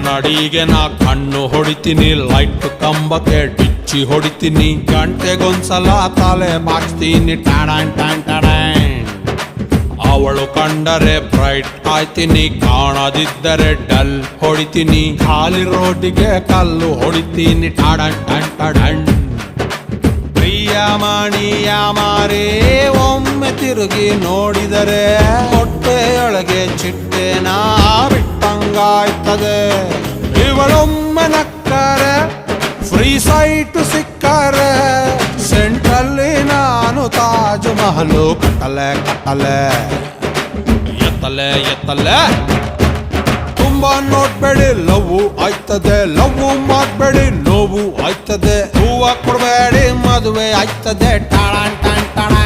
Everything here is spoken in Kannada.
ಕನ್ನಡಿಗೆ ನಾ ಕಣ್ಣು ಹೊಡಿತೀನಿ, ಲೈಟ್ ಕಂಬಕ್ಕೆ ಡಿಚ್ಚಿ ಹೊಡಿತೀನಿ, ಗಂಟೆಗೊಂದ್ಸಲ ತಲೆ ಬಾಚ್ತೀನಿ ಟಾಡಾನ್ ಟಾನ್ ಟಾಡಾನ್. ಅವಳು ಕಂಡರೆ ಬ್ರೈಟ್ ಆಯ್ತೀನಿ, ಕಾಣದಿದ್ದರೆ ಡಲ್ ಹೊಡಿತೀನಿ, ಖಾಲಿ ರೋಡಿಗೆ ಕಲ್ಲು ಹೊಡಿತೀನಿ ಟಾಡಾನ್ ಟಾನ್ ಟಾಡಾನ್. ಪ್ರಿಯಮಣಿಯ ಮಾರೇ ಒಮ್ಮೆ ತಿರುಗಿ ನೋಡಿದರೆ ಹೊಟ್ಟೆಯೊಳಗೆ ಚಿಟ್ಟೆನ ಬಿಟ್ಟಂಗಾಯ್ತದೆ. ಇವಳೊಮ್ಮೆ ನಕ್ಕರೆ ಫ್ರೀ ಸೈಟ್ ಸಿಕ್ಕರೆ ಸೆಂಟ್ರಲ್ಲಿ ನಾನು ತಾಜ್ ಮಹಲು ಕಟ್ಟಲೆ ಕಟ್ಟಲೆ. ಎತ್ತಲೆ ಎತ್ತಲೆ ತುಂಬಾ ನೋಡ್ಬೇಡಿ ಲವ್ವು ಆಯ್ತದೆ, ಲವ್ವು ಮಾಡ್ಬೇಡಿ ನೋವು ಆಯ್ತದೆ, ಹೂವ ಕೊಡ್ಬೇಡಿ ಮದುವೆ ಆಯ್ತದೆ ಟಾಳಾನ್ ಟಾನ್ ಟಾಳ.